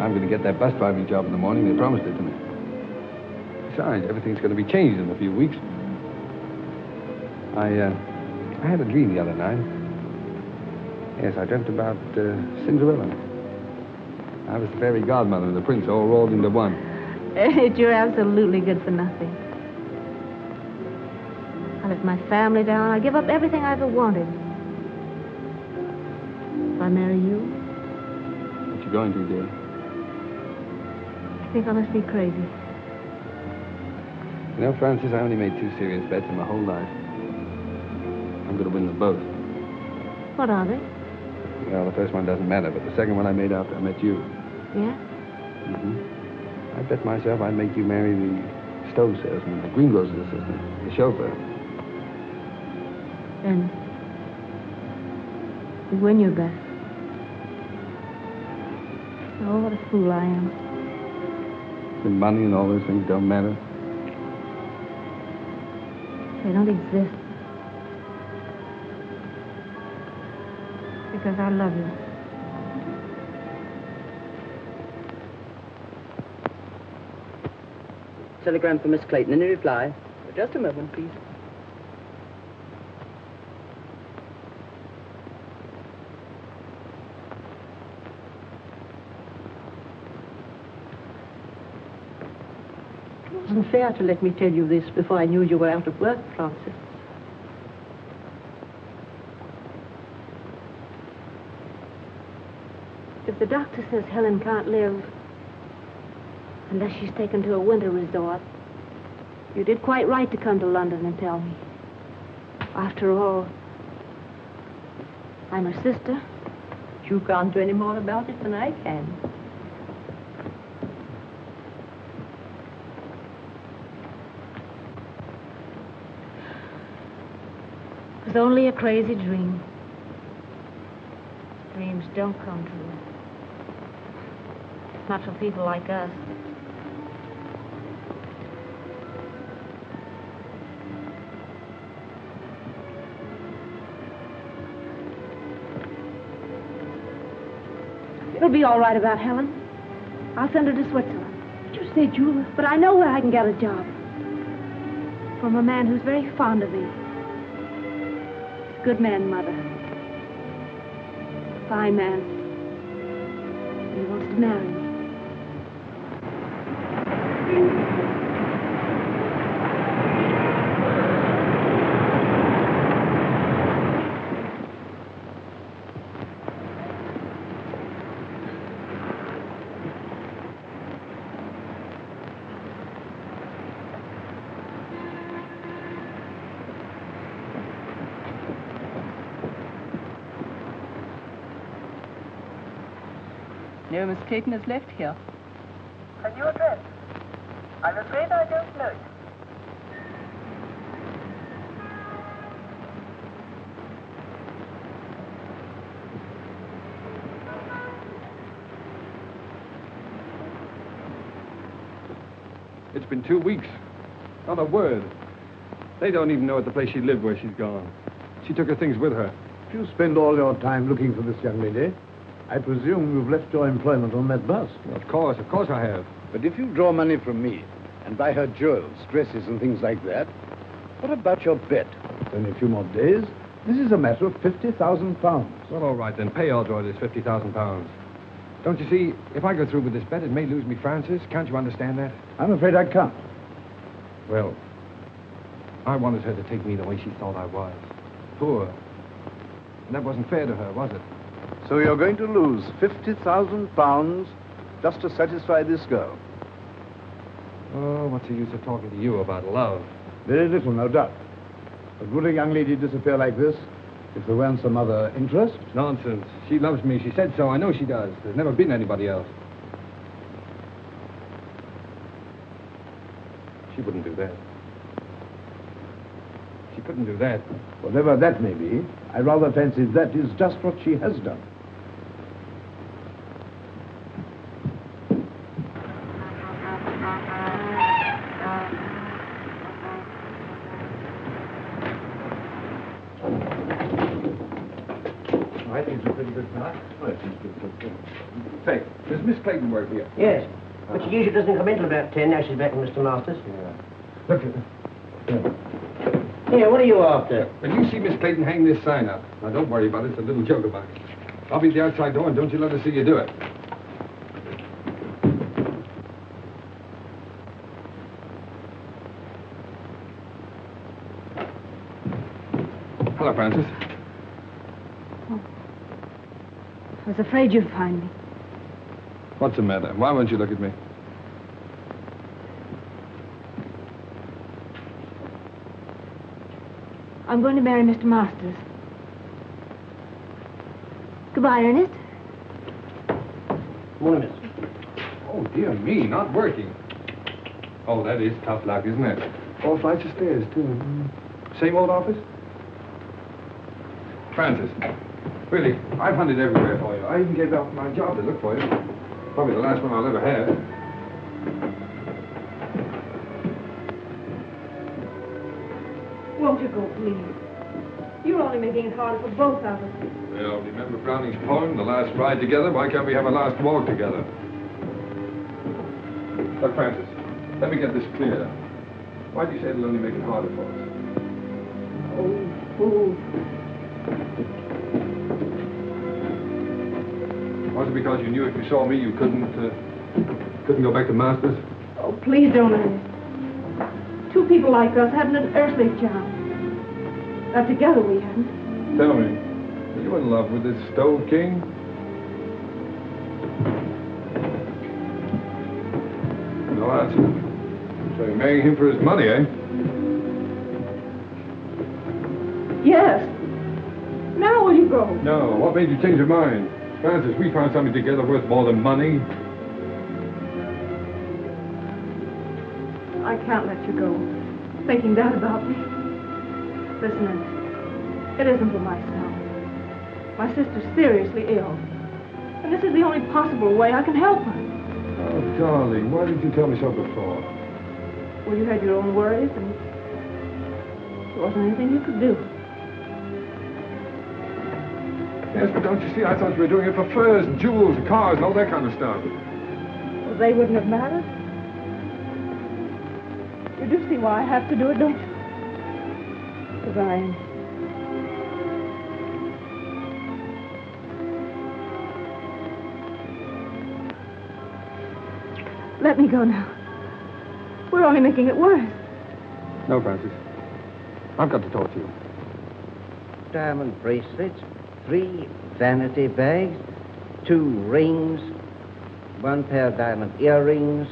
S1: I'm going to get that bus driving job in the morning. They promised it to me. Besides, everything's going to be changed in a few weeks. I had a dream the other night. Yes, I dreamt about Cinderella. I was the fairy godmother and the prince all rolled into one.
S5: You're absolutely good for nothing. I let my family down. I give up everything I ever wanted. If I marry you?
S1: What you going to, dear?
S5: I think I must be crazy.
S1: You know, Francis, I only made 2 serious bets in my whole life. I'm going to win them both.
S5: What are they?
S1: Well, the first one doesn't matter, but the second one I made after I met you.
S5: Yeah?
S1: I bet myself I'd make you marry the stove salesman, the greengrocer's assistant, the chauffeur.
S5: And you win your bet. Oh, what a fool I am.
S1: The money and all those things don't matter.
S5: They don't exist. Because I love you.
S18: Telegram for Miss Clayton. Any reply? Just a moment, please. It wasn't fair to let me tell you this before I knew you were out of work, Francis.
S5: If the doctor says Helen can't live unless she's taken to a winter resort, you did quite right to come to London and tell me. After all, I'm her sister.
S18: You can't do any more about it than I can.
S5: It was only a crazy dream. Dreams don't come true. Not for people like us. It'll be all right about Helen. I'll send her to Switzerland.
S18: But you said you were...
S5: But I know where I can get a job. From a man who's very fond of me. He's a good man, Mother. A fine man. And he wants to marry me.
S18: No, Miss Clayton has left here.
S19: A new address? I'm afraid I don't know it.
S1: It's been 2 weeks. Not a word. They don't even know at the place she lived where she's gone. She took her things with her.
S3: If you spend all your time looking for this young lady, I presume you've left your employment on that bus.
S1: Of course I have.
S3: But if you draw money from me and buy her jewels, dresses, and things like that, what about your bet? Only a few more days. This is a matter of £50,000.
S1: Well, all right, then. Pay Audra this £50,000. Don't you see, if I go through with this bet, it may lose me Francis. Can't you understand that?
S3: I'm afraid I can't.
S1: Well, I wanted her to take me the way she thought I was. Poor. And that wasn't fair to her, was it?
S3: So you're going to lose £50,000 just to satisfy this girl?
S1: Oh, what's the use of talking to you about love?
S3: Very little, no doubt. But would a young lady disappear like this if there weren't some other interest?
S1: Nonsense. She loves me. She said so. I know she does. There's never been anybody else. She wouldn't do that. She couldn't do that.
S3: Whatever that may be, I rather fancy that is just what she has done.
S1: I think it's a pretty good start. Say, does Miss Clayton work here?
S2: Yes, but she usually doesn't come in till about 10. Now she's back with Mr. Masters.
S1: Yeah. Look at her.
S2: Here, what are you after?
S1: When you see Miss Clayton hang this sign up, now don't worry about it, it's a little joke about it. I'll be at the outside door and don't you let her see you do it. Hello, Francis.
S5: I was afraid you'd find me.
S1: What's the matter? Why won't you look at me?
S5: I'm going to marry Mr. Masters. Goodbye, Ernest.
S2: Morning, miss.
S1: Oh, dear me, not working. Oh, that is tough luck, isn't it? 4 flights of stairs, too. Same old office? Francis, really, I've hunted everywhere for you. I even gave up my job to look for you. Probably the last one I'll ever have.
S5: Won't you go, please? You're only making it harder for both of us.
S1: Well, remember Browning's poem, The Last Ride Together? Why can't we have a last walk together? Look, Francis, let me get this clear. Why do you say it'll only make it harder for us? Was it because you knew if you saw me you couldn't go back to Masters?
S5: Oh, please don't, Ernest. Two people like us haven't an earthly chance. Not together we haven't.
S1: Tell me, are you in love with this Stove King? No answer. So you're marrying him for his money, eh?
S5: Yes. Now will you go?
S1: No. What made you change your mind? Francis, we found something together worth more than money.
S5: I can't let you go, thinking that about me. Listen, Ernest, it isn't for myself. My sister's seriously ill, and this is the only possible way I can help her.
S1: Oh, darling, why didn't you tell me so before?
S5: Well, you had your own worries, and there wasn't anything you could do.
S1: Yes, but don't you see, I thought you were doing it for furs and jewels and cars and all that kind of stuff.
S5: Well, they wouldn't have mattered. You do see why I have to do it, don't you? Goodbye, Ernest. Let me go now. We're only making it worse.
S1: No, Francis. I've got to talk to you.
S2: Diamond bracelets, 3 vanity bags, 2 rings, 1 pair of diamond earrings,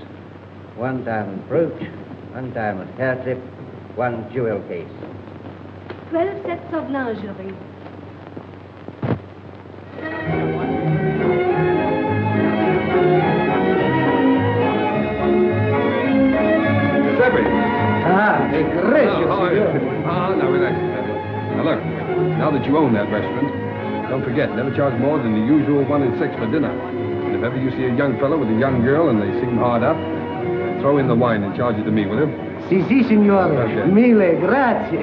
S2: 1 diamond brooch, 1 diamond hair clip, 1 jewel case.
S5: 12 sets of lingerie.
S1: Now relax, Giuseppe. Now look, now that you own that restaurant, don't forget, never charge more than the usual 1 and 6 for dinner. And if ever you see a young fellow with a young girl and they seem hard up, Throw in the wine and charge it to me, will you?
S11: Si, signore.
S1: Okay.
S11: Mille grazie.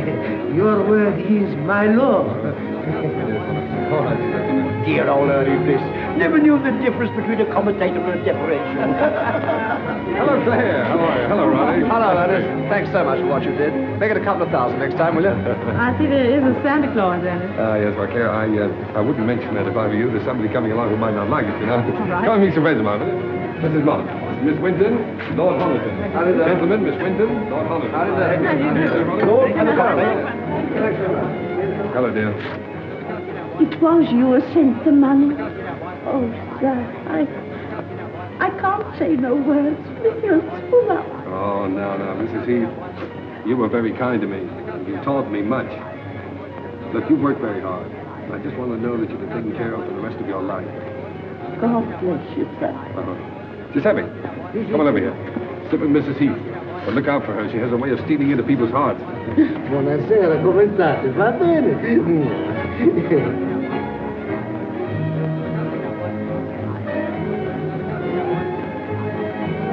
S11: Your word is my law.
S1: All right.
S11: Dear old early bliss. Never knew the difference between a commentator and a decoration.
S1: Hello, Claire. How are you? Hello, Ronnie.
S20: Hello, Ernest. Thanks so much for what you did. Make it a couple of thousand next time, will you?
S5: I see there is a Santa Claus, Ernest.
S1: Yes, well, Claire, I wouldn't mention that if I were you. There's somebody coming along who might not like it, you know.
S5: All right.
S1: Come and meet some friends of mine, will you? This is Mom. Miss Winton, Lord Homerton.
S11: How do you do?
S1: Gentlemen, Miss Winton, Lord Homerton.
S11: How do you do?
S5: How do you do?
S1: Hello, dear.
S6: It was you who sent the money. Oh, sir, I can't say no words. It feels full up.
S1: Oh, no, Mrs. Heath. You were very kind to me. You taught me much. Look, you've worked very hard. I just want to know that you've been taken care of for the rest of your life.
S6: God bless you, sir.
S1: Giuseppe, come on over here. Sit with Mrs. Heath. But look out for her. She has a way of stealing into people's hearts.
S11: Buonasera, come state? Va bene?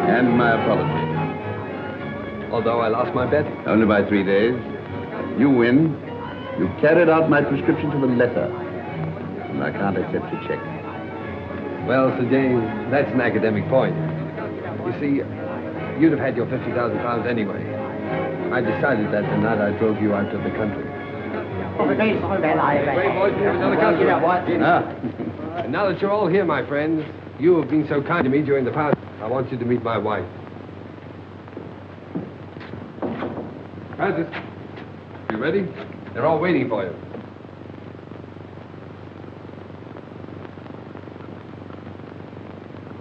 S3: And my apology.
S1: Although I lost my bet.
S3: Only by 3 days. You win. You carried out my prescription to the letter. And I can't accept your check.
S1: Well, Sir James, that's an academic point. You see, you'd have had your £50,000 anyway. I decided that the night I drove you out to the country.
S10: Great
S1: boys, we have another customer. And now that you're all here, my friends, you have been so kind to me during the past. I want you to meet my wife. Francis, you ready? They're all waiting for you.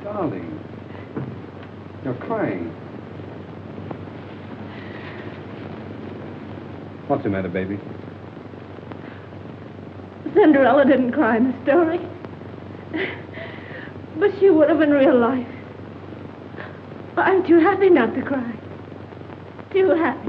S1: Darling, you're crying. What's the matter, baby?
S5: Cinderella didn't cry in the story. But she would have in real life. I'm too happy not to cry. Too happy.